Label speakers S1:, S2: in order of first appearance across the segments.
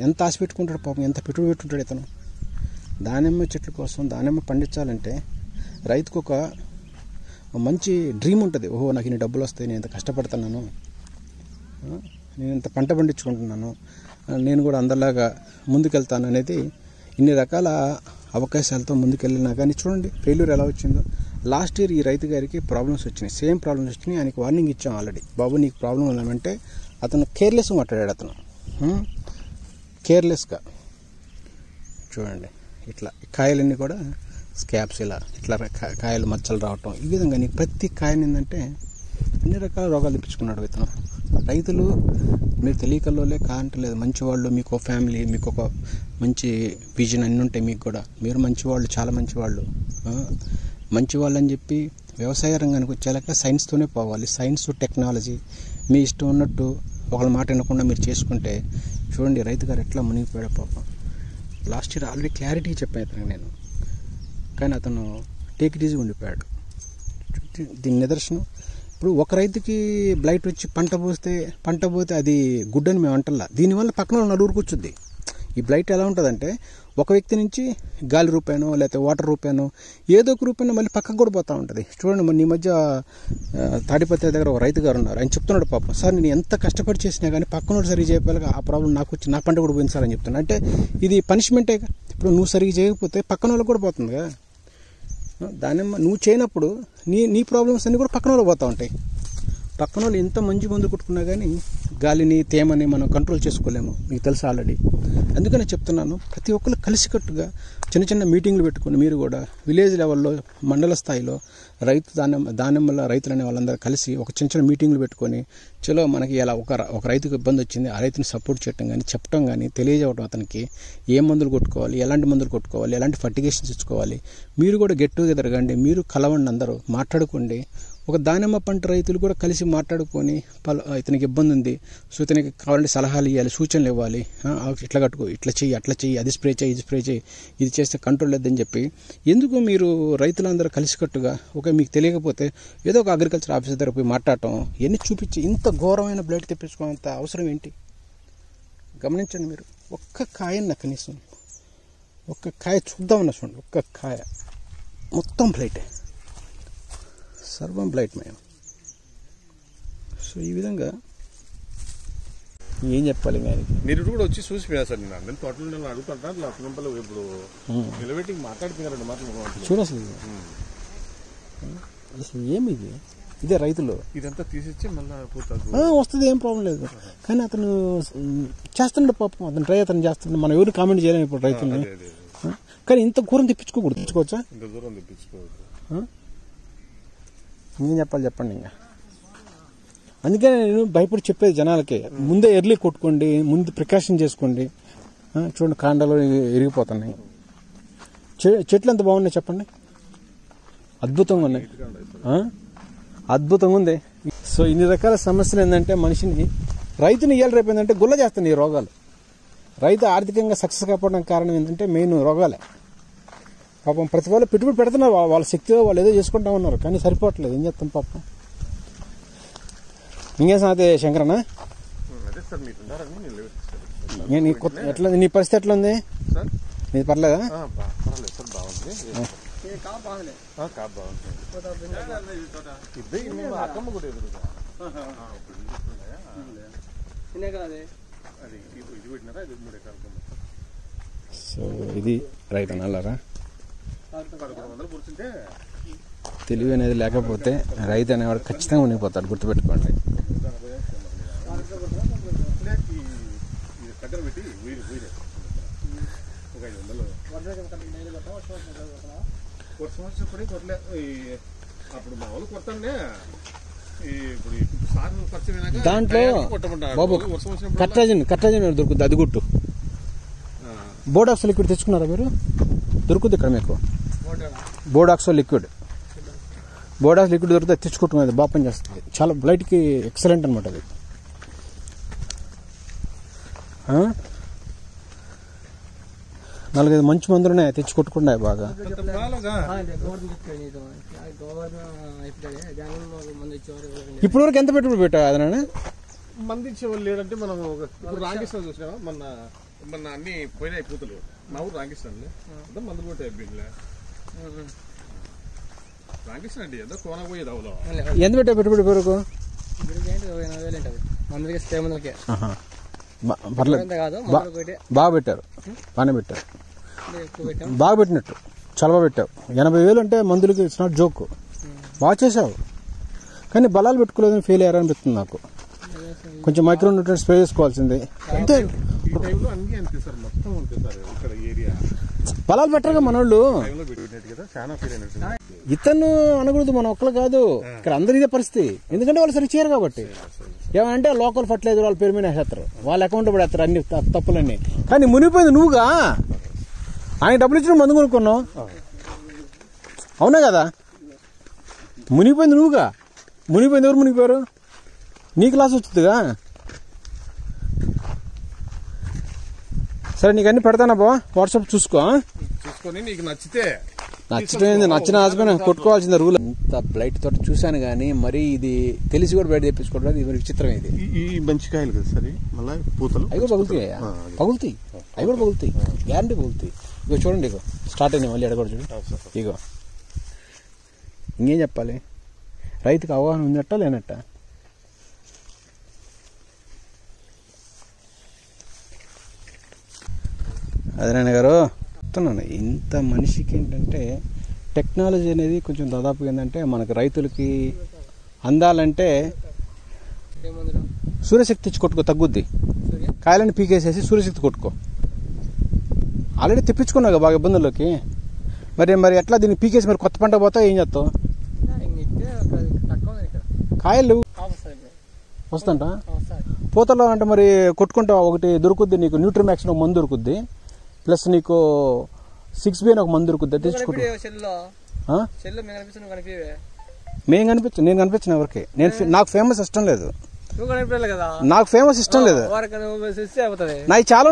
S1: ఎంత ఆశ పెట్టుకుంటాడు పాపం, ఎంత పెట్టుబడి పెట్టుంటాడు ఇతను. దానిమ్మ చెట్ల కోసం దానిమ్మ పండించాలంటే రైతుకు ఒక మంచి డ్రీమ్ ఉంటుంది. ఓహో, నాకు ఇన్ని డబ్బులు వస్తాయి, నేను ఇంత కష్టపడుతున్నాను, నేను ఇంత పంట పండించుకుంటున్నాను, నేను కూడా అందరిలాగా ముందుకెళ్తాను అనేది ఇన్ని రకాల అవకాశాలతో ముందుకెళ్ళినా కానీ చూడండి ఫెయిల్యూర్ ఎలా వచ్చిందో. లాస్ట్ ఇయర్ ఈ రైతు గారికి ప్రాబ్లమ్స్ వచ్చినాయి, సేమ్ ప్రాబ్లమ్స్ వచ్చినాయి. ఆయనకి వార్నింగ్ ఇచ్చాం ఆల్రెడీ, బాబు నీకు ప్రాబ్లం ఉందంటే అతను కేర్లెస్గా మాట్లాడాడు. అతను కేర్లెస్గా చూడండి, ఇట్లా కాయలన్నీ కూడా స్కాబ్స్ ఇట్లా కాయలు మచ్చలు రావటం, ఈ విధంగా నీకు ప్రతి కాయని ఏంటంటే అన్ని రకాల రోగాలు తెప్పించుకున్నాడు ఇతను. రైతులు మీరు తెలియకల్లోలే కాంటలేదు, మంచివాళ్ళు, మీకు ఒక ఫ్యామిలీ, మీకు ఒక మంచి విజన్ అన్నీ ఉంటాయి మీకు కూడా. మీరు మంచివాళ్ళు, చాలా మంచివాళ్ళు. మంచివాళ్ళు అని చెప్పి వ్యవసాయ రంగానికి వచ్చేలాక సైన్స్తోనే పోవాలి. సైన్స్, టెక్నాలజీ మీ ఇష్టం ఉన్నట్టు ఒకళ్ళ మాట వినకుండా మీరు చేసుకుంటే చూడండి రైతు గారు ఎట్లా మునిగిపోయాడు పాపం. లాస్ట్ ఇయర్ ఆల్రెడీ క్లారిటీ చెప్పాను అతనికి నేను, కానీ అతను టేక్ ఇట్ ఈజీ ఉండిపోయాడు. దీని నిదర్శనం ఇప్పుడు ఒక రైతుకి బ్లైట్ వచ్చి పంట పోతే అది గుడ్ అని మేము అంటల్లా. దీనివల్ల పక్కన నలుగురికి వచ్చుద్ది. ఈ బ్లైట్ ఎలా ఉంటుందంటే ఒక వ్యక్తి నుంచి గాలి రూపాయనో లేకపోతే వాటర్ రూపాయనో ఏదో ఒక రూపాయనో మళ్ళీ పక్కకు కూడా పోతూ ఉంటుంది. చూడండి, మన ఈ మధ్య తాడిపత్రి దగ్గర ఒక రైతు గారు ఉన్నారు. ఆయన చెప్తున్నాడు పాపం, సార్ నేను ఎంత కష్టపడి చేసినా కానీ పక్కనోడు సరిగ్గా చేయకపోతే ఆ ప్రాబ్లం నాకు వచ్చి నా పంట కూడా పోయింది సార్ అని చెప్తున్నాను. అంటే ఇది పనిష్మెంటే. ఇప్పుడు నువ్వు సరిగ్గా చేయకపోతే పక్కన వాళ్ళకి కూడా పోతుంది కదా. దానిమ్మ నువ్వు చేయనప్పుడు నీ ప్రాబ్లమ్స్ అన్నీ కూడా పక్కన వాళ్ళు పోతూ ఉంటాయి. పక్కన వాళ్ళు ఎంత మంచి మందు కొట్టుకున్నా కానీ గాలిని తేమని మనం కంట్రోల్ చేసుకోలేము, మీకు తెలుసు ఆల్రెడీ. అందుకని చెప్తున్నాను, ప్రతి ఒక్కరు కలిసికట్టుగా చిన్న చిన్న మీటింగ్లు పెట్టుకుని మీరు కూడా విలేజ్ లెవెల్లో, మండల స్థాయిలో దానిమ్మల రైతులు అనే వాళ్ళందరూ కలిసి ఒక చిన్న చిన్న మీటింగ్లు పెట్టుకొని చలో మనకి ఇలా ఒక రైతుకు ఇబ్బంది వచ్చింది, ఆ రైతుని సపోర్ట్ చేయడం కానీ చెప్పడం కానీ తెలియజేయడం, అతనికి ఏ మందులు కొట్టుకోవాలి, ఎలాంటి మందులు కొట్టుకోవాలి, ఎలాంటి ఫర్టిగేషన్స్ ఇచ్చుకోవాలి, మీరు కూడా గెట్ టుగెదర్ కండి, మీరు కలవండి, అందరూ మాట్లాడుకోండి. ఒక దానిమ్మ పంట రైతులు కూడా కలిసి మాట్లాడుకొని ఇతనికి ఇబ్బంది ఉంది, సో ఇతనికి కావాలంటే సలహాలు ఇవ్వాలి, సూచనలు ఇవ్వాలి, ఇట్లా కట్టుకో, ఇట్లా చెయ్యి, అట్లా చెయ్యి, అది స్ప్రే చేయి, ఇది స్ప్రే చేయి, ఇది చేస్తే కంట్రోల్ లేదని చెప్పి ఎందుకు మీరు రైతులందరూ కలిసికట్టుగా మీకు తెలియకపోతే ఏదో ఒక అగ్రికల్చర్ ఆఫీసర్ దగ్గర పోయి మాట్లాడటం, ఇవన్నీ చూపించి ఇంత ఘోరమైన బ్లడ్ తెప్పించుకోవాలంత అవసరం ఏంటి? గమనించండి మీరు. ఒక్క కాయన్న కనీసం ఒక్క కాయ చూద్దామన్నా చూడండి, ఒక్క కాయ మొత్తం బ్లైటే, సర్వం బ్లైట్ మయం. సో ఈ విధంగా ఏం చెప్పాలి
S2: మీరు కూడా వచ్చి చూసిపోయారు సార్. నేను తోటలో అడుగుతుంటా ఇప్పుడు నిలబెట్టి మాట్లాడుతున్నారండి మాట్లాడు
S1: చూడు అసలు ఏమి ఇదే రైతులు
S2: ఇదంతా తీసిచ్చి మళ్ళీ
S1: వస్తుంది, ఏం ప్రాబ్లం లేదు. కానీ అతను చేస్తున్నాడు పాపం, అతను ట్రై అతను చేస్తున్నాడు. మనం ఎవరు కామెంట్ చేయలేము ఇప్పుడు రైతుల్ని. కానీ ఇంత ఘోరం తెప్పించుకోకూడదు. తెచ్చుకోవచ్చా?
S2: ఇంత దూరం తెప్పించుకోవద్దు.
S1: ఏం చెప్పాలి చెప్పండి. ఇంకా అందుకనే నేను భయపడి చెప్పేది జనాలకి, ముందే ఎర్లీ కొట్టుకోండి, ముందు ప్రికాషన్ చేసుకోండి. చూడండి కాండాలు ఇరిగిపోతున్నాయి. చెట్లు ఎంత బాగున్నాయి చెప్పండి, అద్భుతంగా ఉన్నాయి, అద్భుతంగా ఉంది. సో ఇన్ని రకాల సమస్యలు ఏంటంటే మనిషిని, రైతుని ఇయ్యాలి రేపు ఏంటంటే గుల్ల చేస్తున్నాయి ఈ రోగాలు. రైతు ఆర్థికంగా సక్సెస్ కాకపోవడానికి కారణం ఏంటంటే మెయిన్ రోగాలే. పాపం ప్రతి వాళ్ళు పెట్టుబడి పెడుతున్నారు, వాళ్ళ శక్తిలో వాళ్ళు ఏదో చేసుకుంటా ఉన్నారు, కానీ సరిపోవట్లేదు. ఏం చేస్తాం పాపం. ఇంకేం సంగతి శంకరన్న? ఎట్లా నీ పరిస్థితి ఎట్లా ఉంది? నీది పర్లేదా? సో ఇది రైతు అన్నారా. తెలివి అనేది లేకపోతే రైతు అనేవాడు ఖచ్చితంగా మునిగిపోతాడు, గుర్తుపెట్టుకోండి. దాంట్లో బాబు కట్టాజిన్ దొరుకుతుంది, అది గుట్టు. బోడాక్స్ లిక్విడ్ తెచ్చుకున్నారా మీరు? దొరుకుతుంది ఇక్కడ మీకు. బోడాక్స్ లిక్విడ్ దొరికితే తెచ్చుకుంటున్నది, బాగా పని చేస్తుంది. చాలా బ్లైట్కి ఎక్సలెంట్ అనమాట అది. నాలుగైదు మంచి మందులు ఉన్నాయి, తెచ్చి కొట్టుకున్నాయి బాగా. ఇప్పటి వరకు ఎంత పెట్టుబడి పెట్టా? అదనా
S2: మంది ఇచ్చేవాళ్ళు లేదంటే మనం రాగేశ్వరం చూసినా మన మన అన్ని పోయినాయి పూతలు. మా ఊరు రాంకృష్ణ అంతా మందు కొట్టాయి బిడ్డలే. రాంకృష్ణ అండి ఎంత కోన పోయేది అవలో
S1: ఎంత పెట్టా పెట్టుబడి పేరుకు పర్లేదు, బాగా పెట్టారు, బాగానే పెట్టారు, బాగా పెట్టినట్టు చాలా బాగా పెట్టావు. 80,000 అంటే మందులకి ఇట్స్ నాట్ జోక్. బాగా చేసావు, కానీ బలాలు పెట్టుకోలేదని ఫెయిల్ అయ్యారు అనిపిస్తుంది నాకు. కొంచెం మైక్రో న్యూట్రియన్స్ స్ప్రే చేసుకోవాల్సింది అంతే. బలాలు పెట్టరుగా మనోళ్ళు. ఇతను అనకూడదు, మన ఒక్కరు కాదు, ఇక్కడ అందరు ఇదే పరిస్థితి. ఎందుకంటే వాళ్ళు సరి చేయరు కాబట్టి. ఏమంటే లోకల్ ఫర్టిలైజర్ వాళ్ళ పేరు మీద వేస్తారు, వాళ్ళ అకౌంట్ పడేస్తారు అన్ని తప్పులన్నీ. కానీ మునిగిపోయింది నువ్వుగా, ఆయన డబ్బులు ఇచ్చిన మందు కొనుక్కున్నావు, అవునా కదా? మునిగిపోయింది నువ్వుగా, మునిగిపోయింది ఎవరు మునిగిపోయారు? నీకు లాస్ వచ్చిందిగా. సరే నీకు అన్ని పెడతానా బా, వాట్సాప్ చూసుకొని నీకు నచ్చితే నచ్చిన హస్బెండ్ కొట్టుకోవాల్సింది రూల్. ఇంత బ్లైట్ తోట చూశాను కానీ మరీ ఇది తెలిసి కూడా బయట తెప్పించుకోవడం ఇది విచిత్రం. ఇది
S2: ఈ బంచికాయలు కదా సరే, మళ్ళీ పూతలు
S1: అవి కూడా పగులుతాయి, అవి కూడా పగులుతాయి, గ్యారంటీ పగులుతాయి. ఇగో చూడండి, ఇగో స్టార్ట్ అయింది మళ్ళీ ఎడగొడ చూడండి. ఇగో ఇంకేం చెప్పాలి, రైతుకు అవగాహన ఉందట్ట లేనట్ట? అదేనాయన గారు చెప్తున్నాను, ఇంత మనిషికి ఏంటంటే టెక్నాలజీ అనేది కొంచెం దాదాపుగా ఏంటంటే మనకు రైతులకి అందాలంటే సూర్యశక్తి ఇచ్చి కొట్టుకో, తగ్గుద్ది. కాయలని పీకేసేసి సూర్యశక్తి కొట్టుకో. ఆల్రెడీ తెప్పించుకున్నావు బాగా ఇబ్బందుల్లోకి. మరి ఎట్లా దీన్ని పీకేసి మరి కొత్త పంట పోతా ఏం చేస్తావు? కాయలు వస్తుంట పూతలో అంటే మరి కొట్టుకుంటావు. ఒకటి దొరుకుద్ది నీకు, న్యూట్రిమాక్స్ ఒక మందు దొరుకుద్ది, ప్లస్ నీకు 6B అని ఒక మందు దొరుకుద్ది, తెచ్చుకుంటా. నేను కనిపించాను ఎవరికి, నాకు ఫేమస్ ఇష్టం లేదు, నాకు ఫేమస్ ఇష్టం లేదు. నాకు చాలా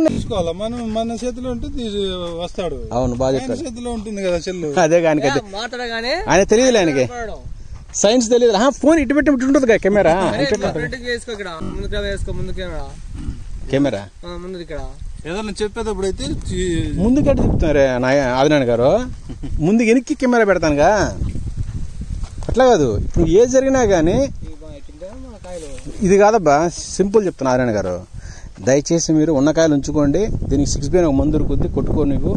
S2: మన చేతిలో ఉంటుంది వస్తాడు.
S1: అవును, బాగా చెప్పారు,
S2: చేతిలో ఉంటుంది కదా చెల్లు.
S1: అదే కానీ ఆయన తెలియదులే, ఆయనకి సైన్స్ తెలియదు. ఫోన్ ఇటు పెట్టి ఉంటుంది కదా, కెమెరా కెమెరా
S2: ఏదన్నా చెప్పేటప్పుడు అయితే
S1: ముందుకెట్టి చెప్తున్నారు ఆదినారాయణ గారు, ముందు వెనక్కి కెమెరా పెడతానుగా, అట్లా కాదు. ఇప్పుడు ఏది జరిగినా కానీ ఇది కాదబ్బా, సింపుల్ చెప్తున్నా ఆదినారాయణ గారు, దయచేసి మీరు ఉన్న కాయలు ఉంచుకోండి. దీనికి 6B అని ఒక మందు దొరుకుద్ది, కొట్టుకో. నీకు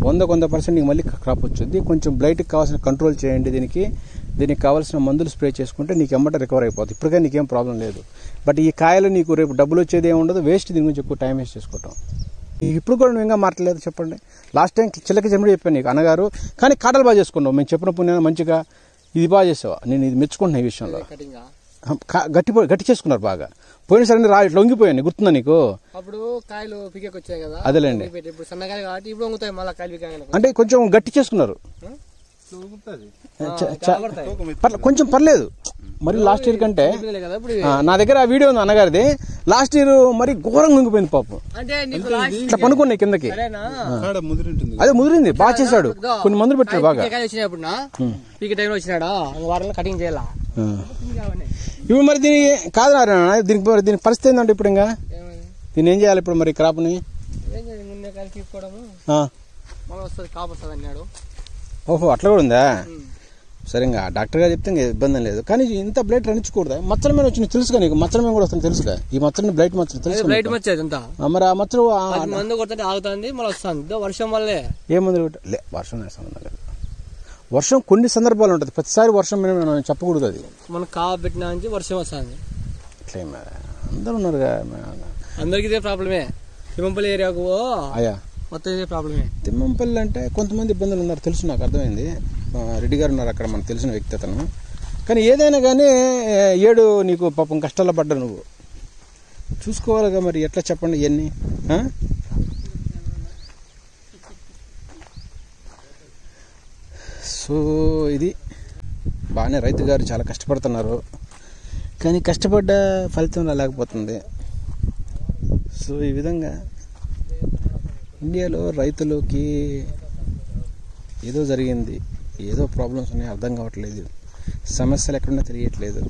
S1: 100% నీకు మళ్ళీ క్రాప్ వచ్చింది. కొంచెం బ్లైట్కి కావాల్సిన కంట్రోల్ చేయండి, దీనికి కావాల్సిన మందులు స్ప్రే చేసుకుంటే నీకు ఎమ్మట రికవర్ అయిపోతుంది. ఇప్పటికే నీకేం ప్రాబ్లం లేదు. బట్ ఈ కాయలు నీకు రేపు డబ్బులు వచ్చేది ఏమి ఉండదు, వేస్ట్. దీని గురించి ఎక్కువ టైం వేస్ట్ చేసుకోవటం. ఇప్పుడు కూడా నువ్వు ఇంకా మాట్లాడలేదు చెప్పండి. లాస్ట్ టైం చిల్లకి చెమ్మడి చెప్పాను నీకు అన్నగారు, కానీ కాటలు బాగా చేసుకున్నావు. మేము చెప్పిన పుణ్యాన్ని మంచిగా ఇది బాగా చేసావా, నేను ఇది మెచ్చుకుంటున్నా. ఈ విషయంలో గట్టి చేసుకున్నారు బాగా. పోయినసారి ఇట్లా వంగిపోయాను, గుర్తుందా నీకు?
S3: అప్పుడు కాయలు పీకేకి వచ్చాయి కదా,
S1: అదేలేండి.
S3: ఇప్పుడు సన్నకాయలు కాబట్టి ఇప్పుడు వంగుతాయి మళ్ళీ కాయలు.
S1: అంటే కొంచెం గట్టి చేసుకున్నారు, కొంచెం పర్లేదు. మరి లాస్ట్ ఇయర్ కంటే నా దగ్గర ఆ వీడియో ఉంది అన్నగారిది. లాస్ట్ ఇయర్ మరి ఘోరంగా వంగిపోయింది పాపం, ఇట్లా పనుకున్నాయి కిందకి. అదే ముదిరింది, బాగా చేశాడు. కొన్ని మందులు పెట్టాడు బాగా.
S3: కటింగ్ చేయాలా
S1: ఇప్పుడు మరి దీనికి కాదు నారాయణ, దీనికి పరిస్థితి ఏంటంటే ఇప్పుడు ఇంకా దీన్ని ఏం చేయాలి ఇప్పుడు మరి క్రాప్ని? ఓహో, అట్లా కూడా ఉందా? సరే, ఇంకా డాక్టర్ గారు చెప్తే ఇంకా ఇబ్బంది లేదు. కానీ ఇంత బ్లైట్ రనించకూడదా? మచ్చల మీద వచ్చింది తెలుసుగా నీకు, మచ్చల మీద కూడా వస్తుంది తెలుసుగా. ఈ మచ్చని బ్లైట్ మచ్చలు తెలుసు. మరి ఆ మచ్చలు
S3: మందు కొడితే ఆగుతుంది, మళ్ళీ వస్తుంది. వర్షం వల్లే
S1: ఏ మందులు లే, వర్షం సంబంధం లేదు. వర్షం కొన్ని సందర్భాలు ఉంటుంది, ప్రతిసారి వర్షం మీద మనం చెప్పకూడదు. అది
S3: మనం కాబట్టిన నుంచి వర్షం వస్తుంది.
S1: ఇట్లా అందరూ ఉన్నారుగా,
S3: అందరికి ఇదే ప్రాబ్లమే. తిమ్మంపల్లి ఏరియాకు
S1: అయ్యా
S3: మొత్తం ఇదే ప్రాబ్లమే.
S1: తిమ్మంపల్లి అంటే కొంతమంది ఇబ్బందులు ఉన్నారు తెలుసు, నాకు అర్థమైంది. రెడ్డి గారు ఉన్నారు అక్కడ, మనకు తెలిసిన వ్యక్తి అతను. కానీ ఏదైనా కానీ ఏడు నీకు పాపం కష్టాల్లో పడ్డా, నువ్వు చూసుకోవాలిగా. మరి ఎట్లా చెప్పండి ఇవన్నీ? సో ఇది బాగానే రైతు గారు చాలా కష్టపడుతున్నారు, కానీ కష్టపడ్డ ఫలితం రాలేకపోతుంది. సో ఈ విధంగా ఇండియాలో రైతులకి ఏదో జరిగింది, ఏదో ప్రాబ్లమ్స్ ఉన్నాయి, అర్థం కావట్లేదు. సమస్యలు ఎక్కడున్నా తెలియట్లేదు.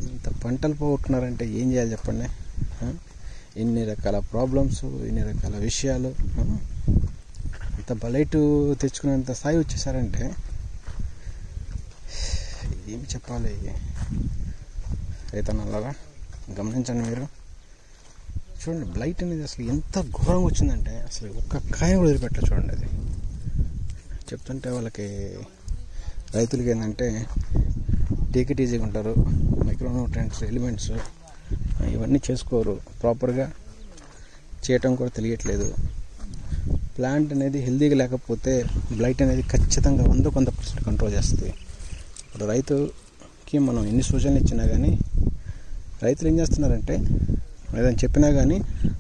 S1: ఇంత పంటలు పోగొట్టున్నారంటే ఏం చేయాలి చెప్పండి? ఎన్ని రకాల ప్రాబ్లమ్స్, ఎన్ని రకాల విషయాలు, ఇంత బలైటు తెచ్చుకునేంత స్థాయి వచ్చేసారంటే ఏమి చెప్పాలి. రైతన్నలారా గమనించండి మీరు. చూడండి బ్లైట్ అనేది అసలు ఎంత ఘోరంగా వచ్చిందంటే అసలు ఒక్క కాయ కూడా వదిలిపెట్టాలి. చూడండి అది చెప్తుంటే వాళ్ళకి రైతులకి ఏంటంటే టేక్ ఇట్ ఈజీగా ఉంటారు. మైక్రోన్యూట్రియంట్స్, ఎలిమెంట్స్ ఇవన్నీ చేసుకోరు, ప్రాపర్గా చేయటం కూడా తెలియట్లేదు. ప్లాంట్ అనేది హెల్తీగా లేకపోతే బ్లైట్ అనేది ఖచ్చితంగా 100% కంట్రోల్ చేస్తుంది. ఇప్పుడు రైతుకి మనం ఎన్ని సూచనలు ఇచ్చినా కానీ రైతులు ఏం చేస్తున్నారంటే ఏదైనా చెప్పినా కానీ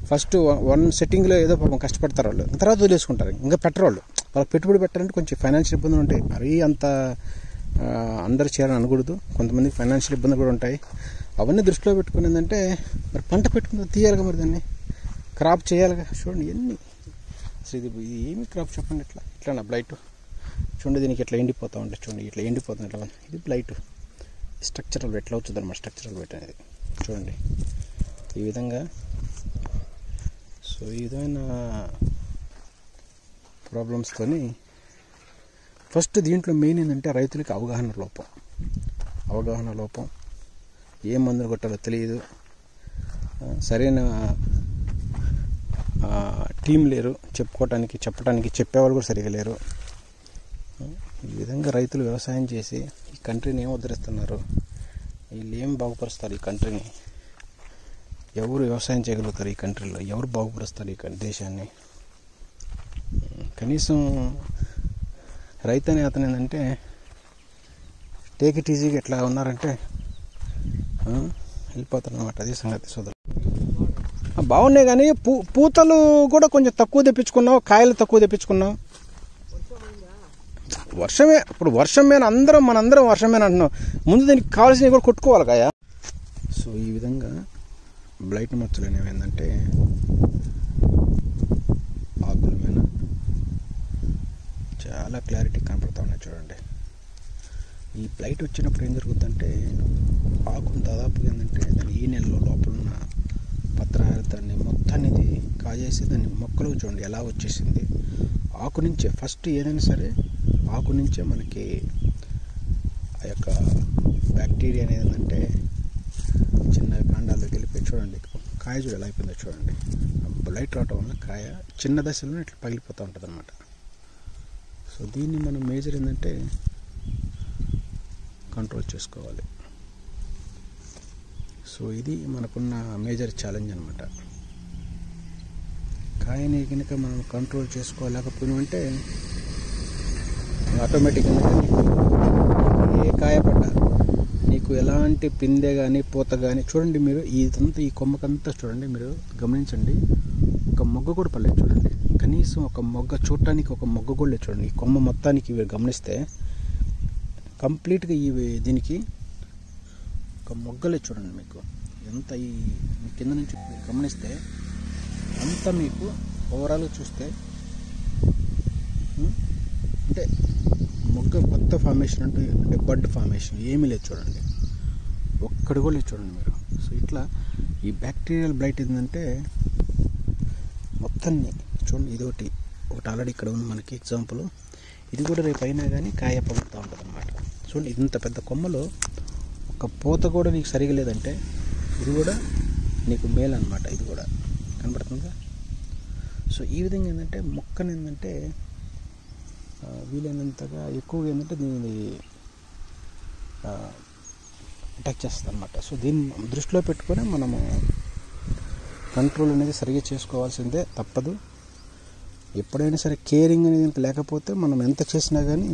S1: ఫస్ట్ 1 సెట్టింగ్లో ఏదో పాపం కష్టపడతారు వాళ్ళు, తర్వాత వదిలేసుకుంటారు, ఇంకా పెట్టరు వాళ్ళు. వాళ్ళకి పెట్టుబడి పెట్టాలంటే కొంచెం ఫైనాన్షియల్ ఇబ్బందులు ఉంటాయి. మరీ అంత అందరూ చేయాలని అనకూడదు, కొంతమందికి ఫైనాన్షియల్ ఇబ్బందులు కూడా ఉంటాయి. అవన్నీ దృష్టిలో పెట్టుకుని ఏంటంటే మరి పంట పెట్టుకుని తీయాలిగా, మరి దాన్ని క్రాప్ చేయాలిగా. చూడండి ఎన్ని అసలు ఇది ఏమి క్రాప్ చెప్పండి. ఇట్లా నా బ్లైట్ చూడండి, దీనికి ఇట్లా ఎండిపోతూ ఉంటుంది. చూడండి ఇట్లా ఎండిపోతుంది, ఇట్లా ఇది బ్లైట్. స్ట్రక్చరల్ ఎట్లా అవుతుంది అన్నమాట, స్ట్రక్చరల్ వెట్ అనేది చూడండి ఈ విధంగా. సో ఈ విధమైన ప్రాబ్లమ్స్తోని ఫస్ట్ దీంట్లో మెయిన్ ఏంటంటే రైతులకి అవగాహన లోపం, ఏ మందులు కొట్టాలో తెలియదు, సరైన టీం లేరు, చెప్పడానికి చెప్పేవాళ్ళు కూడా సరిగా లేరు. ఈ విధంగా రైతులు వ్యవసాయం చేసి ఈ కంట్రీని ఏం ఉద్ధరిస్తున్నారు, వీళ్ళు ఏం బాగుపరుస్తారు ఈ కంట్రీని, ఎవరు వ్యవసాయం చేయగలుగుతారు ఈ కంట్రీలో, ఎవరు బాగుపరుస్తారు ఈ దేశాన్ని. కనీసం రైతు అనే అతను ఏంటంటే టేక్ ఇట్ ఈజీగా ఎట్లా ఉన్నారంటే వెళ్ళిపోతారు అన్నమాట. అది సంగతి సోదరు. బాగున్నాయి కానీ పూతలు కూడా కొంచెం తక్కువ తెప్పించుకున్నావు, కాయలు తక్కువ తెప్పించుకున్నావు. వర్షమే, ఇప్పుడు వర్షమేనా మనందరం వర్షమేనా అంటున్నాం. ముందు దీనికి కావాల్సినవి కూడా కొట్టుకోవాలి కాయ. సో ఈ విధంగా బ్లైట్ మచ్చలు అనేవి ఏంటంటే ఆకుల మీద చాలా క్లారిటీ కనపడుతూ ఉన్నాయి. చూడండి ఈ బ్లైట్ వచ్చినప్పుడు ఏం జరుగుతుందంటే ఆకును దాదాపుగా ఏంటంటే దాని ఈ నెలలో లోపల ఉన్న పత్రాన్ని మొత్తాన్ని కాజేసి దాన్ని మొక్కలు చూడండి ఎలా వచ్చేసింది. ఆకు నుంచే ఫస్ట్ ఏదైనా సరే ఆకు నుంచే మనకి ఆ యొక్క బ్యాక్టీరియా అనేది ఏంటంటే చిన్న కాండాల్లోకి వెళ్ళిపోయి చూడండి కాయ చూడ ఎలా అయిపోయిందో చూడండి. బ్లైట్ రావటం వల్ల కాయ చిన్న దశలో ఇట్లా పగిలిపోతూ ఉంటుంది అన్నమాట. సో దీన్ని మనం మేజర్ ఏంటంటే కంట్రోల్ చేసుకోవాలి. సో ఇది మనకున్న మేజర్ ఛాలెంజ్ అనమాట. కాయని కనుక మనం కంట్రోల్ చేసుకోలేకపోయినామంటే ఆటోమేటిక్గా ఏ కాయ పడ్డా నీకు ఎలాంటి పిందె కానీ పూత కానీ చూడండి మీరు ఇదంతా ఈ కొమ్మకంతా చూడండి మీరు గమనించండి, ఒక మొగ్గ కూడా పడలేదు చూడండి. కనీసం ఒక మొగ్గ చూడటానికి ఒక మొగ్గ కూడా లేదు చూడండి. ఈ కొమ్మ మొత్తానికి మీరు గమనిస్తే కంప్లీట్గా దీనికి ఒక మొగ్గలే చూడండి. మీకు ఎంత ఈ కింద నుంచి గమనిస్తే అంతా మీకు ఓవరాల్గా చూస్తే అంటే మొగ్గ కొత్త ఫార్మేషన్ అంటే బడ్ ఫార్మేషన్ ఏమీ లేదు చూడండి, ఒక్కడి కూడా లేదు చూడండి మీరు. సో ఇట్లా ఈ బ్యాక్టీరియల్ బ్లైట్ ఏంటంటే మొత్తాన్ని చూడండి. ఇది ఒకటి ఆల్రెడీ ఇక్కడ ఉంది మనకి ఎగ్జాంపుల్. ఇది కూడా రేపు అయినా కానీ కాయ పగులుతూ ఉంటుంది అన్నమాట. చూడండి ఇంత పెద్ద కొమ్మలో ఒక పూత కూడా నీకు సరిగా లేదంటే ఇది కూడా నీకు మేలు అనమాట. ఇది కూడా కనబడుతుందా? సో ఈ విధంగా ఏంటంటే మొక్కను ఏంటంటే వీలైనంతగా ఎక్కువగా ఏంటంటే దీన్ని అటాక్ చేస్తుంది అనమాట. సో దీన్ని దృష్టిలో పెట్టుకొని మనము కంట్రోల్ అనేది సరిగ్గా చేసుకోవాల్సిందే, తప్పదు. ఎప్పుడైనా సరే కేరింగ్ అనేది లేకపోతే మనం ఎంత చేసినా కానీ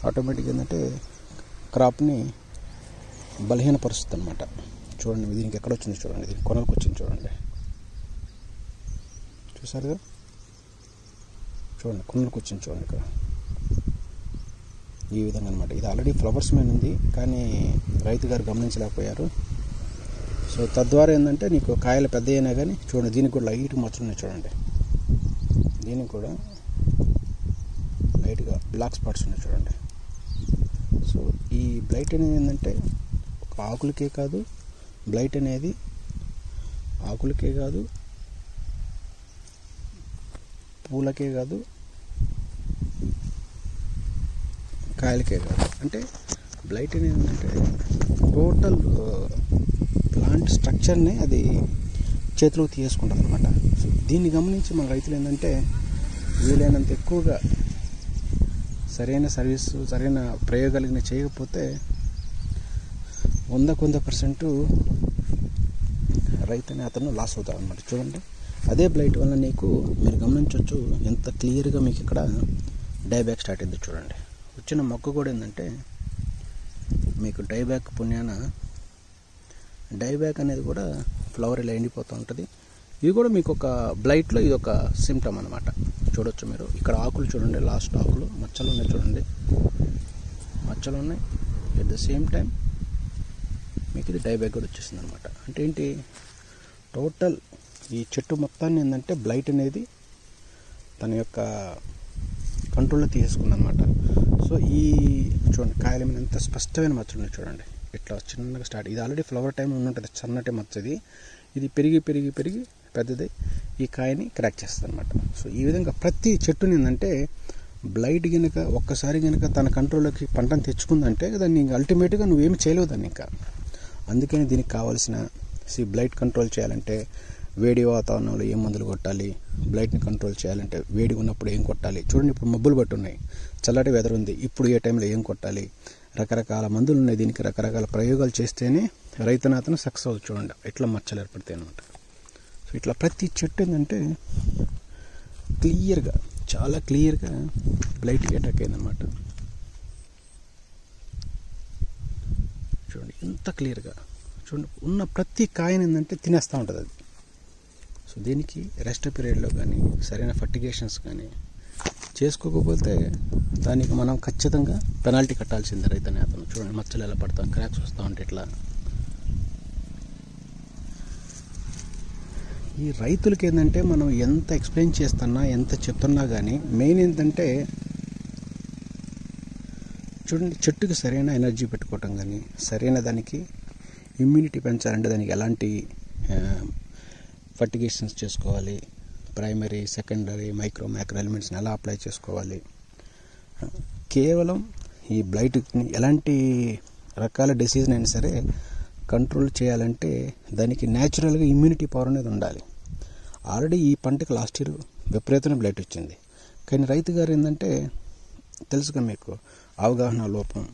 S1: ఆటోమేటిక్గా ఏంటంటే క్రాప్ని బలహీనపరుస్తుంది అనమాట. చూడండి దీనికి ఎక్కడ వచ్చింది చూడండి, దీనికి కొనలకు వచ్చింది చూడండి, చూసారుగా చూడండి కొనలకు వచ్చింది చూడండి ఇక్కడ ఈ విధంగా అనమాట. ఇది ఆల్రెడీ ఫ్లవర్స్ మీద ఉంది కానీ రైతు గారు గమనించలేకపోయారు. సో తద్వారా ఏంటంటే నీకు కాయలు పెద్ద అయినా కానీ చూడండి దీనికి కూడా లైట్ మచ్చలు ఉన్నాయి చూడండి, దీనికి కూడా లైట్గా బ్లాక్ స్పాట్స్ ఉన్నాయి చూడండి. సో ఈ బ్లైట్ అనేది ఏంటంటే ఒక ఆకులకే కాదు, బ్లైట్ అనేది ఆకులకే కాదు, పూలకే కాదు, కాయలకే కాదు. అంటే బ్లైట్ అనేది ఏంటంటే టోటల్ ప్లాంట్ స్ట్రక్చర్ని అది చేతిలోకి తీసుకుంటుంది అనమాట. సో దీన్ని గమనించి మన రైతులు ఏంటంటే వీలైనంత ఎక్కువగా సరైన సర్వీసు, సరైన ప్రయోగాలు చేయకపోతే 100% రైతుని అతను లాస్ అవుతారు అనమాట. చూడండి, అదే బ్లైట్ వల్ల మీరు గమనించవచ్చు ఎంత క్లియర్గా మీకు ఇక్కడ డైబ్యాక్ స్టార్ట్ అయింది. చూడండి, వచ్చిన మొక్క కూడా ఏంటంటే మీకు డైబ్యాక్ పుణ్యాన డైబ్యాక్ అనేది కూడా ఫ్లవర్ ఇలా ఎండిపోతూ ఉంటుంది. ఇది కూడా మీకు ఒక బ్లైట్లో ఇది ఒక సిమ్టమ్ అనమాట. చూడొచ్చు మీరు ఇక్కడ ఆకులు చూడండి, లాస్ట్ ఆకులు మచ్చలు ఉన్నాయి చూడండి, మచ్చలు ఉన్నాయి. ఎట్ ద సేమ్ టైం మీకు ఇది డైబ్యాక్ కూడా వచ్చేసింది అనమాట. అంటే ఏంటి, టోటల్ ఈ చెట్టు మొత్తాన్ని ఏంటంటే బ్లైట్ అనేది తన యొక్క కంట్రోల్లో తీసుకుందనమాట. సో ఈ చూడండి కాయల మీద ఎంత స్పష్టమైన మచ్చలు ఉన్నాయి చూడండి. ఇట్లా చిన్నగా స్టార్ట్, ఇది ఆల్రెడీ ఫ్లవర్ టైం ఉంటుంది, సన్నటి మచ్చది. ఇది పెరిగి పెరిగి పెరిగి పెద్దది ఈ కాయని క్రాక్ చేస్తుంది అనమాట. సో ఈ విధంగా ప్రతి చెట్టుని ఏంటంటే బ్లైట్ కనుక ఒక్కసారి కనుక తన కంట్రోల్లోకి పంటను తెచ్చుకుందంటే దాన్ని ఇంకా అల్టిమేట్గా నువ్వేమి చేయలేవు దాన్ని ఇంకా. అందుకని దీనికి కావాల్సిన బ్లైట్ కంట్రోల్ చేయాలంటే వేడి వాతావరణంలో ఏం మందులు కొట్టాలి, బ్లైట్ని కంట్రోల్ చేయాలంటే వేడి ఉన్నప్పుడు ఏం కొట్టాలి. చూడండి, ఇప్పుడు మబ్బులు పట్టి ఉన్నాయి, చల్లటి వెదర్ ఉంది, ఇప్పుడు ఏ టైంలో ఏం కొట్టాలి, రకరకాల మందులు ఉన్నాయి. దీనికి రకరకాల ప్రయోగాలు చేస్తేనే రైతనాతను సక్సెస్ అవుతుంది. చూడండి ఎట్లా మచ్చలు ఏర్పడతాయి అనమాట. సో ఇట్లా ప్రతి చెట్టు ఏంటంటే క్లియర్గా, చాలా క్లియర్గా బ్లైట్కి అటాక్ అయిందనమాట. చూడండి ఎంత క్లియర్గా, చూడండి ఉన్న ప్రతి కాయని ఏంటంటే తినేస్తూ ఉంటుంది అది. సో దీనికి రెస్ట్ పీరియడ్లో కానీ సరైన ఫర్టిగేషన్స్ కానీ చేసుకోకపోతే దానికి మనం ఖచ్చితంగా పెనాల్టీ కట్టాల్సిందే రైతు అతను. చూడండి మచ్చలు ఎలా పడతాం, క్రాక్స్ వస్తూ ఉంటే ఇట్లా. ఈ రైతులకి ఏంటంటే మనం ఎంత ఎక్స్ప్లెయిన్ చేస్తున్నా, ఎంత చెప్తున్నా కానీ మెయిన్ ఏంటంటే చూడండి చెట్టుకి సరైన ఎనర్జీ పెట్టుకోవటం కానీ, సరైన దానికి ఇమ్యూనిటీ పెంచాలంటే దానికి ఎలాంటి ఫర్టిగేషన్స్ చేసుకోవాలి, ప్రైమరీ, సెకండరీ, మైక్రో, మ్యాక్రో ఎలిమెంట్స్ని ఎలా అప్లై చేసుకోవాలి. కేవలం ఈ బ్లైట్ని ఎలాంటి రకాల డిసీజ్ని అయినా సరే కంట్రోల్ చేయాలంటే దానికి న్యాచురల్గా ఇమ్యూనిటీ పవర్ అనేది ఉండాలి. ఆల్రెడీ ఈ పంటకు లాస్ట్ ఇయర్ విపరీతమైన బ్లైట్ వచ్చింది. కానీ రైతు గారు ఏంటంటే తెలుసుగా మీకు అవగాహన లోపం,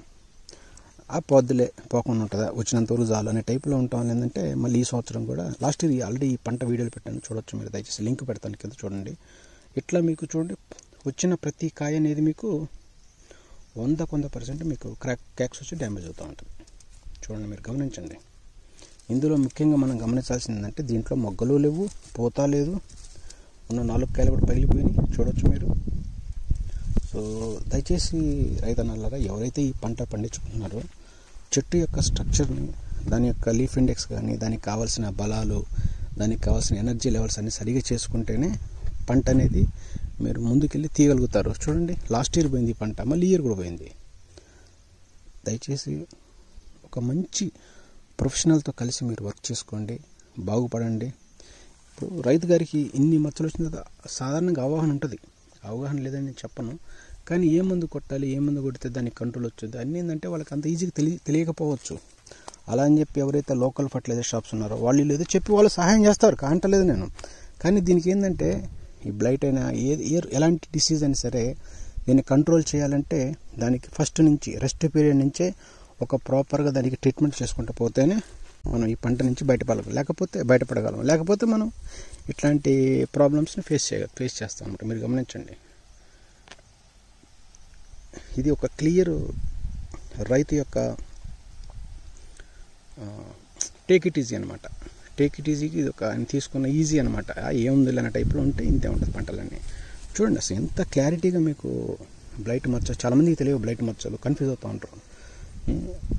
S1: ఆ పొద్దులే పోకుండా ఉంటుందా, వచ్చినంత వరకు చాలు అనే టైప్లో ఉంటాం. ఏంటంటే మళ్ళీ ఈ సంవత్సరం కూడా లాస్ట్ ఇయర్ ఆల్రెడీ ఈ పంట వీడియోలు పెట్టాను, చూడొచ్చు మీరు, దయచేసి లింక్ పెడతాను కింద చూడండి. ఇట్లా మీకు చూడండి వచ్చిన ప్రతి కాయ అనేది మీకు 100% మీకు క్రాక్స్ వచ్చి డ్యామేజ్ అవుతూ ఉంటుంది. చూడండి మీరు గమనించండి. ఇందులో ముఖ్యంగా మనం గమనించాల్సింది ఏంటంటే దీంట్లో మొగ్గలు లేవు, పూత లేదు, ఉన్న 4 కాయలు కూడా పగిలిపోయినాయి, చూడొచ్చు మీరు. సో దయచేసి రైతన్నలారా ఎవరైతే ఈ పంట పండించుకుంటున్నారో చెట్టు యొక్క స్ట్రక్చర్ని, దాని యొక్క లీఫ్ ఇండెక్స్ కానీ, దానికి కావాల్సిన బలాలు, దానికి కావాల్సిన ఎనర్జీ లెవెల్స్ అన్ని సరిగా చేసుకుంటేనే పంట అనేది మీరు ముందుకెళ్ళి తీయగలుగుతారు. చూడండి లాస్ట్ ఇయర్ పోయింది ఈ పంట, మళ్ళీ ఇయర్ కూడా పోయింది. దయచేసి ఒక మంచి ప్రొఫెషనల్తో కలిసి మీరు వర్క్ చేసుకోండి, బాగుపడండి. ఇప్పుడు రైతు గారికి ఇన్ని మచ్చలు వచ్చిన సాధారణంగా అవగాహన ఉంటుంది, అవగాహన లేదని నేను చెప్పను. కానీ ఏ మందు కొట్టాలి, ఏ మందు కొడితే దానికి కంట్రోల్ వచ్చింది అన్నీ ఏంటంటే వాళ్ళకి అంత ఈజీగా తెలియకపోవచ్చు. అలా అని చెప్పి ఎవరైతే లోకల్ ఫర్టిలైజర్ షాప్స్ ఉన్నారో వాళ్ళు ఏదో చెప్పి వాళ్ళు సహాయం చేస్తారు, కాంటలేదు నేను. కానీ దీనికి ఏంటంటే ఈ బ్లైట్ అయినా ఎలాంటి డిసీజ్ అయినా సరే దీన్ని కంట్రోల్ చేయాలంటే దానికి ఫస్ట్ నుంచి రెస్ట్ పీరియడ్ నుంచే ఒక ప్రాపర్గా దానికి ట్రీట్మెంట్ చేసుకుంటూ పోతేనే మనం ఈ పంట నుంచి బయటపడగలం. లేకపోతే మనం ఇట్లాంటి ప్రాబ్లమ్స్ని ఫేస్ చేస్తాం అన్నమాట. మీరు గమనించండి, ఇది ఒక క్లియర్ రైతు యొక్క టేక్ ఇట్ ఈజీ అనమాట. టేక్ ఇట్ ఈజీకి ఇది ఒక ఆయన తీసుకున్న ఈజీ అనమాట. ఏముంది అనే టైప్లో ఉంటే ఇంతే ఉంటుంది పంటలన్నీ. చూడండి అసలు ఎంత క్లారిటీగా మీకు బ్లైట్ మచ్చ, చాలామందికి తెలియవు బ్లైట్ మచ్చలు, కన్ఫ్యూజ్ అవుతూ ఉంటారు.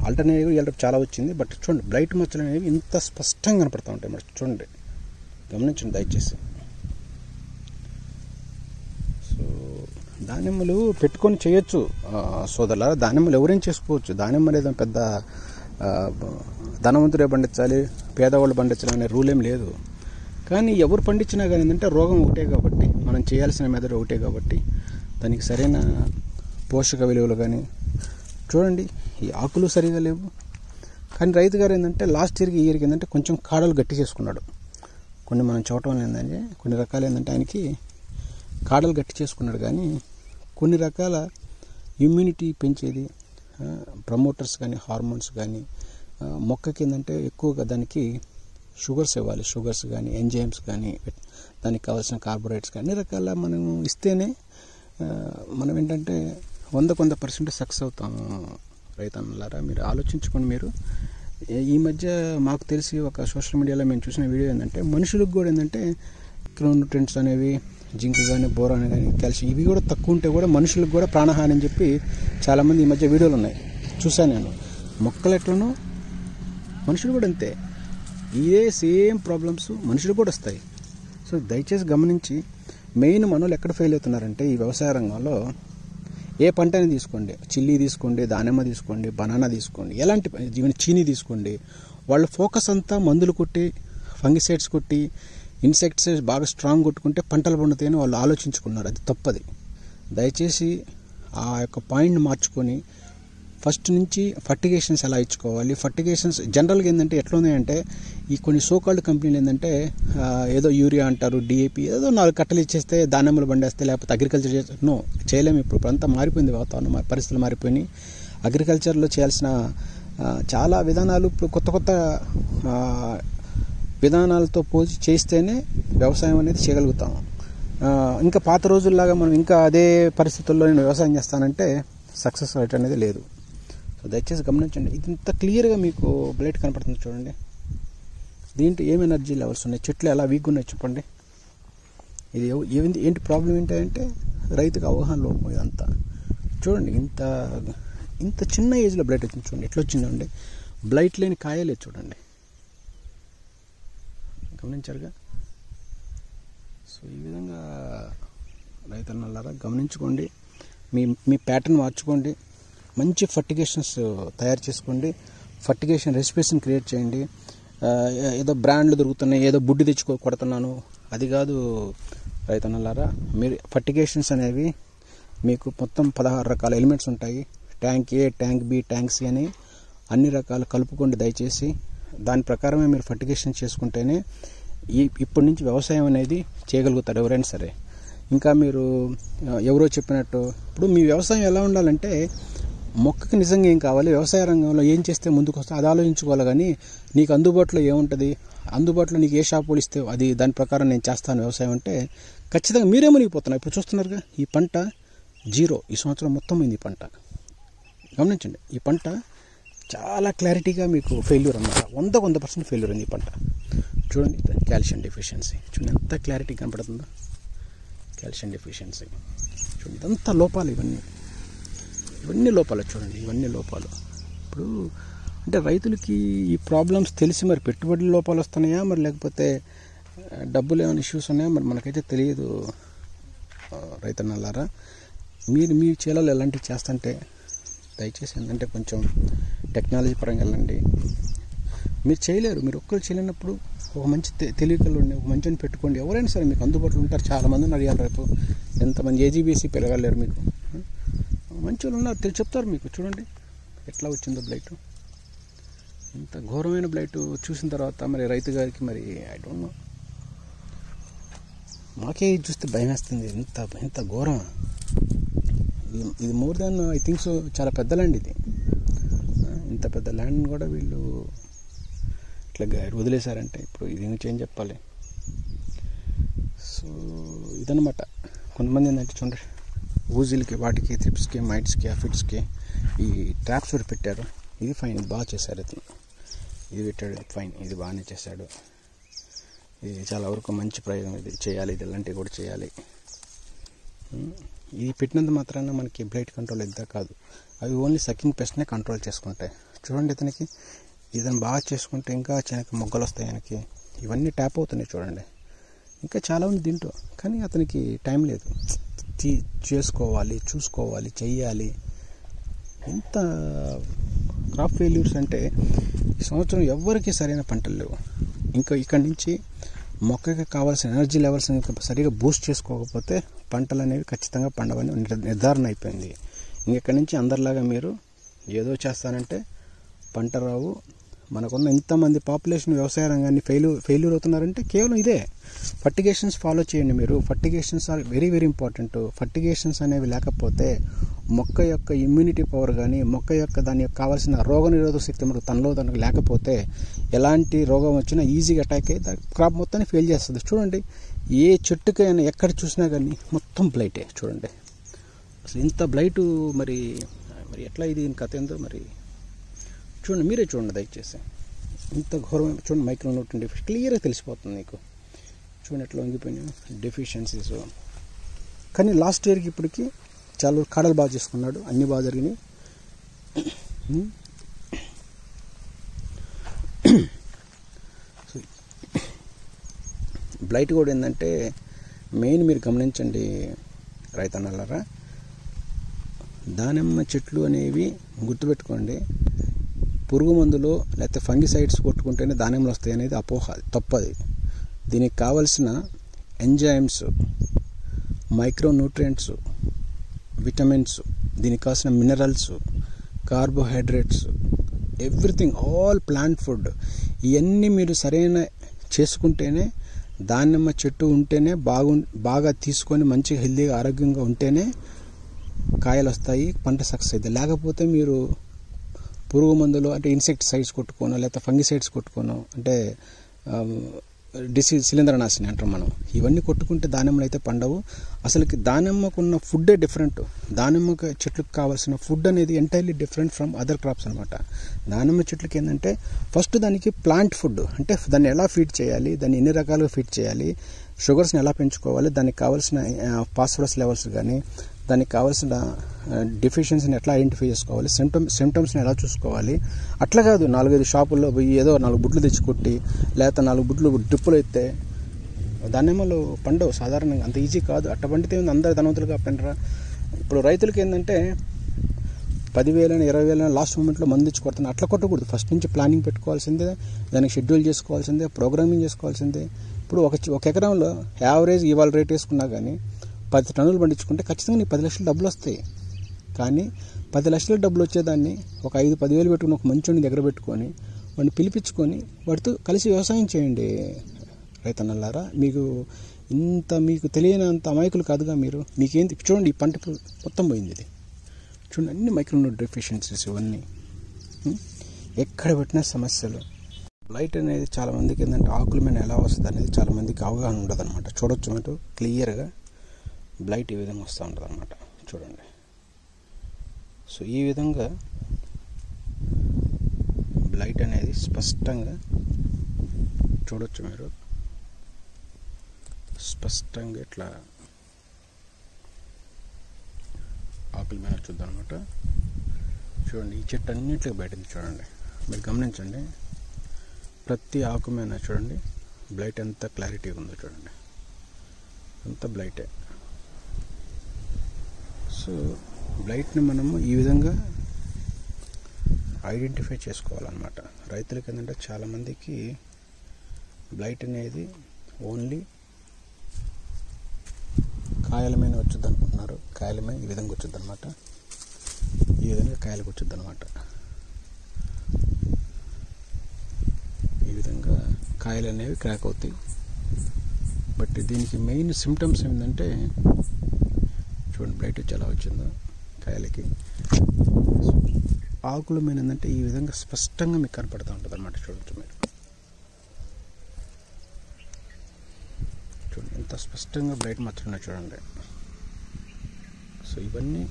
S1: ఆల్టర్నేటివ్ ఇలా చాలా వచ్చింది, బట్ చూడండి బ్లైట్ మచ్చలు అనేవి ఇంత స్పష్టంగా కనపడుతూ ఉంటాయి మరి. చూడండి గమనించండి దయచేసి. సో దానిమ్మలు పెట్టుకొని చేయొచ్చు సోదరులారా, దానిమ్మలు ఎవరైనా చేసుకోవచ్చు. దానిమ్మ లేదా పెద్ద ధనవంతుడే పండించాలి, పేదవాళ్ళు పండించాలి అనే రూల్ ఏం లేదు. కానీ ఎవరు పండించినా కానీ ఏంటంటే రోగం ఒకటే కాబట్టి, మనం చేయాల్సిన మెథడ్ ఒకటే కాబట్టి దానికి సరైన పోషక విలువలు కానీ చూడండి, ఈ ఆకులు సరిగా లేవు. కానీ రైతు గారు ఏంటంటే లాస్ట్ ఇయర్కి ఈ ఇయర్కి ఏంటంటే కొంచెం కాడలు గట్టి చేసుకున్నాడు. కొన్ని మనం చూడటం ఏంటంటే కొన్ని రకాలు ఏంటంటే ఆయనకి కాడలు గట్టి చేసుకున్నాడు. కానీ కొన్ని రకాల ఇమ్యూనిటీ పెంచేది ప్రమోటర్స్ కానీ హార్మోన్స్ కానీ మొక్కకి ఏంటంటే ఎక్కువగా దానికి షుగర్స్ ఇవ్వాలి. షుగర్స్ కానీ ఎంజైమ్స్ కానీ దానికి కావాల్సిన కార్బోహైడ్రేట్స్ కానీ అన్ని రకాల మనం ఇస్తేనే మనం ఏంటంటే 100% సక్సెస్ అవుతాము. రైతన్నలారా మీరు ఆలోచించుకోండి. మీరు ఈ మధ్య మాకు తెలిసి ఒక సోషల్ మీడియాలో మేము చూసిన వీడియో ఏంటంటే మనుషులకు కూడా ఏంటంటే న్యూట్రియంట్స్ అనేవి జింక్ కానీ బోరాన్ కానీ కాల్షియం ఇవి కూడా తక్కువ ఉంటే కూడా మనుషులకు కూడా ప్రాణహాని అని చెప్పి చాలామంది ఈ మధ్య వీడియోలు ఉన్నాయి, చూశాను నేను. మొక్కలు ఎట్లనో మనుషులు కూడా అంతే, ఇదే సేమ్ ప్రాబ్లమ్స్ మనుషులు కూడా వస్తాయి. సో దయచేసి గమనించి, మెయిన్ మనోళ్ళు ఎక్కడ ఫెయిల్ అవుతున్నారంటే ఈ వ్యవసాయ రంగంలో ఏ పంటని తీసుకోండి, చిల్లీ తీసుకోండి, దానిమ్మ తీసుకోండి, బనానా తీసుకోండి, ఎలాంటి ఈవెన్ చీనీ తీసుకోండి, వాళ్ళ ఫోకస్ అంతా మందులు కొట్టి ఫంగిసైడ్స్ కొట్టి ఇన్సెక్ట్స్ బాగా స్ట్రాంగ్ కొట్టుకుంటే పంటలు పండుతాయని వాళ్ళు ఆలోచించుకున్నారు. అది తప్పది. దయచేసి ఆ యొక్క పాయింట్ని మార్చుకొని ఫస్ట్ నుంచి ఫర్టిగేషన్స్ ఎలా ఇచ్చుకోవాలి. ఫర్టిగేషన్స్ జనరల్గా ఏంటంటే ఎట్లా ఉన్నాయంటే ఈ కొన్ని సోకాల్డ్ కంపెనీలు ఏంటంటే ఏదో యూరియా అంటారు, డిఏపి ఏదో 4 కట్టలు ఇచ్చేస్తే దానిమ్మలు బండేస్తే లేకపోతే అగ్రికల్చర్ నో చేయలేము. ఇప్పుడు అంతా మారిపోయింది, వాతావరణం పరిస్థితులు మారిపోయినాయి. అగ్రికల్చర్లో చేయాల్సిన చాలా విధానాలు ఇప్పుడు కొత్త విధానాలతో పోల్చి చేస్తేనే వ్యవసాయం అనేది చేయగలుగుతాము. ఇంకా పాత రోజుల్లాగా మనం ఇంకా అదే పరిస్థితుల్లో నేను వ్యవసాయం చేస్తానంటే సక్సెస్ రేట్ అనేది లేదు. సో దయచేసి గమనించండి. ఇది ఇంత క్లియర్గా మీకు బ్లైట్ కనపడుతుంది చూడండి. దీంట్లో ఏం ఎనర్జీ లెవెల్స్ ఉన్నాయి, చెట్లు ఎలా వీక్గా ఉన్నాయి చెప్పండి. ఇది ఏంటి ప్రాబ్లం ఏంటంటే రైతుకు అవగాహన లోపం. ఇదంతా చూడండి, ఇంత చిన్న ఏజ్లో బ్లైట్ వచ్చింది చూడండి, ఎట్లా వచ్చిందండి. బ్లైట్ లేని కాయలేదు చూడండి, గమనించారుగా. సో ఈ విధంగా రైతన్నలారా గమనించుకోండి, మీ ప్యాటర్న్ మార్చుకోండి, మంచి ఫర్టిగేషన్స్ తయారు చేసుకోండి, ఫర్టిగేషన్ రెసిపీస్ని క్రియేట్ చేయండి. ఏదో బ్రాండ్లు దొరుకుతున్నాయి, ఏదో బుడ్డి కొడుతున్నాను అది కాదు రైతన్నలారా. మీరు ఫర్టిగేషన్స్ అనేవి మీకు మొత్తం 16 రకాల ఎలిమెంట్స్ ఉంటాయి. ట్యాంక్ ఏ, ట్యాంక్ బి, ట్యాంక్ సి అని అన్ని రకాలు కలుపుకోండి దయచేసి. దాని ప్రకారమే మీరు ఫర్టిగేషన్ చేసుకుంటేనే ఇప్పటి నుంచి వ్యవసాయం అనేది చేయగలుగుతారు ఎవరైనా సరే. ఇంకా మీరు ఎవరో చెప్పినట్టు ఇప్పుడు మీ వ్యవసాయం ఎలా ఉండాలంటే మొక్కకి నిజంగా ఏం కావాలి, వ్యవసాయ రంగంలో ఏం చేస్తే ముందుకు వస్తే అది ఆలోచించుకోవాలి. కానీ నీకు అందుబాటులో ఏముంటుంది, అందుబాటులో నీకు ఏ షాపులు ఇస్తే అది దాని ప్రకారం నేను చేస్తాను వ్యవసాయం అంటే ఖచ్చితంగా మీరే మునిగిపోతున్నారు. ఇప్పుడు చూస్తున్నారుగా ఈ పంట 0 ఈ సంవత్సరం మొత్తం అయింది ఈ పంట. గమనించండి, ఈ పంట చాలా క్లారిటీగా మీకు ఫెయిల్యూర్ అన్నమాట. 100% ఫెయిల్యూర్ అయింది ఈ పంట. చూడండి కాల్షియం డెఫిషియన్సీ, చూడండి ఎంత క్లారిటీ కనపడుతుందో. కాల్షియం డెఫిషియన్సీ చూడండి, ఇదంతా లోపాలు, ఇవన్నీ లోపాలు చూడండి, ఇవన్నీ లోపాలు. ఇప్పుడు అంటే రైతులకి ఈ ప్రాబ్లమ్స్ తెలిసి మరి పెట్టుబడుల లోపాలు వస్తున్నాయా, మరి లేకపోతే డబ్బులు ఏమైనా ఇష్యూస్ ఉన్నాయా, మరి మనకైతే తెలియదు రైతన్నలారా. మీరు మీ చేలలో ఎలాంటివి చేస్తుంటే దయచేసి ఏంటంటే కొంచెం టెక్నాలజీ పరంగా వెళ్ళండి. మీరు చేయలేరు, మీరు ఒక్కరు చేయలేనప్పుడు ఒక మంచి తెలివికలు ఉండి ఒక మంచిని పెట్టుకోండి. ఎవరైనా సరే మీకు అందుబాటులో ఉంటారు, చాలామందిని అడిగారు. రేపు ఎంతమంది ఏజీబీసీ పెరగలేరు, మీకు మంచి వాళ్ళు ఉన్నారు, చెప్తారు మీకు. చూడండి ఎట్లా వచ్చిందో బ్లైట్, ఇంత ఘోరమైన బ్లైట్ చూసిన తర్వాత మరి రైతు గారికి మరి ఐ డోంట్ నో, మాకే చూస్తే భయం వేస్తుంది. ఇంత ఘోరం ఇది. More than I think so చాలా పెద్ద ల్యాండ్ ఇది. ఇంత పెద్ద ల్యాండ్ కూడా వీళ్ళు ఇట్లా వదిలేశారంటే ఇప్పుడు ఇది నుంచి ఏం చెప్పాలి. సో ఇదన్నమాట. కొంతమంది ఏంటంటే చూడండి ఊజిల్కి, వాటికి, త్రిప్స్కి, మైట్స్కి, అఫిడ్స్కి ఈ ట్రాప్స్ కూడా పెట్టారు. ఇది ఫైన్, ఇది బాగా చేశారు. ఇది పెట్టాడు, ఇది ఫైన్, ఇది బాగానే చేశాడు. ఇది చాలా వరకు మంచి ప్రయోగం. ఇది చేయాలి, ఇది ఇలాంటివి కూడా చేయాలి. ఇది పెట్టినంత మాత్రాన మనకి బ్లైట్ కంట్రోల్ ఎంత కాదు, అవి ఓన్లీ సకింగ్ పెస్ట్నే కంట్రోల్ చేసుకుంటాయి. చూడండి ఇతను బాగా చేసుకుంటే ఇంకా చిన్నకి మొగ్గలు వస్తాయి ఆయనకి. ఇవన్నీ ట్యాప్ అవుతున్నాయి చూడండి. ఇంకా చాలా ఉంది దీంట్లో, కానీ అతనికి టైం లేదు. చేసుకోవాలి, చూసుకోవాలి, చెయ్యాలి. ఇంత క్రాప్ ఫెయిల్యూర్స్ అంటే ఈ సంవత్సరం ఎవ్వరికీ సరైన పంటలు లేవు. ఇంకా ఇక్కడి నుంచి మొక్కకి కావాల్సిన ఎనర్జీ లెవెల్స్ సరిగా బూస్ట్ చేసుకోకపోతే పంటలు అనేవి ఖచ్చితంగా పండవని నిర్ధారణ అయిపోయింది. ఇంకెక్కడి నుంచి అందరిలాగా మీరు ఏదో చేస్తానంటే పంట రావు. మనకున్న ఇంతమంది పాపులేషన్ వ్యవసాయ రంగాన్ని ఫెయిల్యూర్ అవుతున్నారంటే కేవలం ఇదే. ఫర్టిగేషన్స్ ఫాలో చేయండి మీరు. Fertigations are very very important. Fertigations అనేవి లేకపోతే మొక్క యొక్క ఇమ్యూనిటీ పవర్ కానీ మొక్క యొక్క దాని యొక్క కావాల్సిన రోగనిరోధక శక్తి మనకు తనకు లేకపోతే ఎలాంటి రోగం వచ్చినా ఈజీగా అటాక్ అయ్యి క్రాప్ మొత్తాన్ని ఫెయిల్ చేస్తుంది. చూడండి, ఏ చెట్టుకైనా ఎక్కడ చూసినా కానీ మొత్తం బ్లైటే. చూడండి అసలు ఇంత బ్లైటు మరి ఎట్లా ఇది కథ ఏందో మరి చూడండి, మీరే చూడండి దయచేసి. ఇంత ఘోరమైన చూడండి, మైక్రోన్యూట్రియంట్ డెఫిషియన్సీ క్లియర్గా తెలిసిపోతుంది మీకు. చూడండి ఎట్లా వంగిపోయినాయి డెఫిషియన్సీస్. కానీ లాస్ట్ ఇయర్కి ఇప్పటికి చాలా కాడలు బాగా చేసుకున్నాడు, అన్నీ బాగా జరిగినాయి. బ్లైట్ కూడా ఏంటంటే మెయిన్ మీరు గమనించండి రైతన్నలారా, దానిమ్మ చెట్లు అనేవి గుర్తుపెట్టుకోండి. పురుగు మందులు లేకపోతే ఫంగిసైడ్స్ కొట్టుకుంటేనే దానిమ్మలు వస్తాయి అనేది అపోహ, తప్పది. దీనికి కావలసిన ఎంజైమ్స్, మైక్రోన్యూట్రియంట్స్, విటమిన్స్, దీనికి కావాల్సిన minerals, carbohydrates, everything, all plant food, ఇవన్నీ మీరు సరైన చేసుకుంటేనే దానిమ్మ చెట్టు ఉంటేనే బాగా తీసుకొని మంచిగా హెల్తీగా ఆరోగ్యంగా ఉంటేనే కాయలు వస్తాయి, పంట సక్సెస్ అవుతుంది. లేకపోతే మీరు పురుగు మందులు అంటే ఇన్సెక్టిసైడ్స్ కొట్టుకోనో లేకపోతే ఫంగిసైడ్స్ కొట్టుకోనో అంటే శిలీంద్రనాశిని అంటాం మనం, ఇవన్నీ కొట్టుకుంటే దానిమ్మలు అయితే పండవు. అసలుకి దానిమ్మకున్న ఫుడ్డే డిఫరెంట్. దానిమ్మ చెట్లకు కావాల్సిన ఫుడ్ అనేది entirely different from other crops అనమాట. దానిమ్మ చెట్లకి ఏంటంటే ఫస్ట్ దానికి ప్లాంట్ ఫుడ్ అంటే దాన్ని ఎలా ఫీడ్ చేయాలి, దాన్ని ఎన్ని రకాలుగా ఫీడ్ చేయాలి, షుగర్స్ని ఎలా పెంచుకోవాలి, దానికి కావాల్సిన ఫాస్ఫరస్ లెవెల్స్ కానీ దానికి కావాల్సిన డెఫిషియన్సీని ఎట్లా ఐడెంటిఫై చేసుకోవాలి, సిమ్టమ్స్ని ఎలా చూసుకోవాలి. అట్లా కాదు 4-5 షాపుల్లో పోయి ఏదో 4 బుట్లు తెచ్చుకొట్టి లేకపోతే 4 బుట్లు డ్రిప్పులు ఎత్తే దానిమ్మలు పండవు సాధారణంగా. అంత ఈజీ కాదు. అట్ట పండితే అందరు ధనవంతులుగా పండరా. ఇప్పుడు రైతులకి ఏంటంటే 10,000 20,000 లాస్ట్ మూమెంట్లో మందు తెచ్చి కొడుతున్నారు. అట్లా కొట్టకూడదు. ఫస్ట్ నుంచి ప్లానింగ్ పెట్టుకోవాల్సిందే, దానికి షెడ్యూల్ చేసుకోవాల్సిందే, ప్రోగ్రామింగ్ చేసుకోవాల్సిందే. ఇప్పుడు ఒక ఎకరంలో యావరేజ్ ఇవాళ రేట్ వేసుకున్నా కానీ 10 టన్నులు పండించుకుంటే ఖచ్చితంగా నీకు 10 లక్షల డబ్బులు వస్తాయి. కానీ 10 లక్షల డబ్బులు వచ్చేదాన్ని ఒక 5-10,000 పెట్టుకుని ఒక మంచోని దగ్గర పెట్టుకొని వాడిని పిలిపించుకొని వాడితో కలిసి వ్యవసాయం చేయండి రైతన్నలారా. మీకు తెలియనంత అమాయకులు కాదుగా మీరు. మీకేంటి చూడండి, ఈ పంట మొత్తం పోయింది. ఇది చూడండి, అన్ని మైక్రోన్యూట్రియంట్ డెఫిషియన్సీస్ ఇవన్నీ ఎక్కడ పెట్టినా సమస్యలు. బ్లైట్ అనేది చాలామందికి ఏంటంటే ఆకుల మీద ఎలా వస్తుంది అనేది చాలామందికి అవగాహన ఉండదు అనమాట. చూడొచ్చు మీరు క్లియర్గా బ్లైట్ ఈ విధంగా వస్తూ ఉంటుంది అనమాట. చూడండి, సో ఈ విధంగా బ్లైట్ అనేది స్పష్టంగా చూడొచ్చు మీరు. స్పష్టంగా ఇట్లా ఆకుల మీద చూద్దాం అనమాట. చూడండి, ఈ చెట్టు అన్నింటికి బయటింది. చూడండి, మీరు గమనించండి, ప్రతి ఆకు మీద చూడండి బ్లైట్ ఎంత క్లారిటీగా ఉందో. చూడండి, అంత బ్లైటే. సో బ్లైట్ని మనము ఈ విధంగా ఐడెంటిఫై చేసుకోవాలన్నమాట. రైతులకి ఏంటంటే చాలామందికి బ్లైట్ అనేది ఓన్లీ కాయల మీద వచ్చుద్ది అనుకుంటున్నారు. కాయల మీద ఈ విధంగా వచ్చుద్ది అనమాట. ఈ విధంగా కాయలకు వచ్చుద్ది అనమాట. ఈ విధంగా కాయలు అనేవి క్రాక్ అవుతాయి. బట్ దీనికి మెయిన్ సిమ్టమ్స్ ఏంటంటే చూడండి, బ్లైట్ వచ్చి ఎలా వచ్చిందో కాయలకి. ఆకుల మీద ఏంటంటే ఈ విధంగా స్పష్టంగా మీకు కనపడుతూ ఉంటుంది అనమాట. చూడొచ్చు మీరు, చూడండి ఎంత స్పష్టంగా బ్లైట్ మచ్చలు ఉన్నాయి చూడండి. సో ఇవన్నీ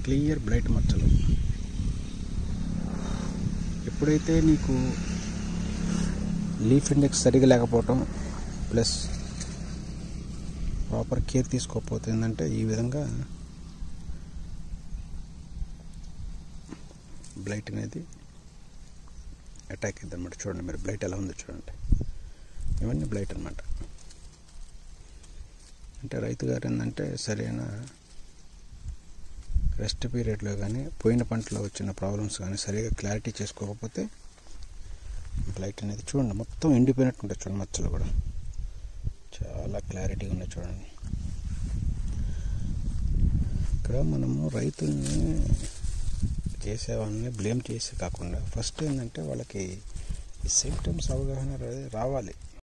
S1: క్లియర్ బ్లైట్ మచ్చలు. ఎప్పుడైతే నీకు లీఫ్ ఇండెక్స్ సరిగా లేకపోవటం ప్లస్ ప్రాపర్ కేర్ తీసుకోకపోతే ఏంటంటే ఈ విధంగా బ్లైట్ అనేది అటాక్ అయింది అనమాట. చూడండి మీరు, బ్లైట్ ఎలా ఉందో చూడండి. ఇవన్నీ బ్లైట్ అనమాట. అంటే రైతు గారు ఏంటంటే సరైన రెస్ట్ పీరియడ్లో కానీ పోయిన పంటలో వచ్చిన ప్రాబ్లమ్స్ కానీ సరిగా క్లారిటీ చేసుకోకపోతే బ్లైట్ అనేది చూడండి మొత్తం ఎండిపోయినట్టు ఉంటుంది. చూడండి మచ్చలు కూడా చాలా క్లారిటీగా ఉన్నాయి చూడండి. ఇక్కడ మనము రైతుల్ని చేసేవాళ్ళని బ్లేమ్ చేసి కాకుండా ఫస్ట్ ఏంటంటే వాళ్ళకి ఈ సిమ్టమ్స్ అవగాహన రావాలి.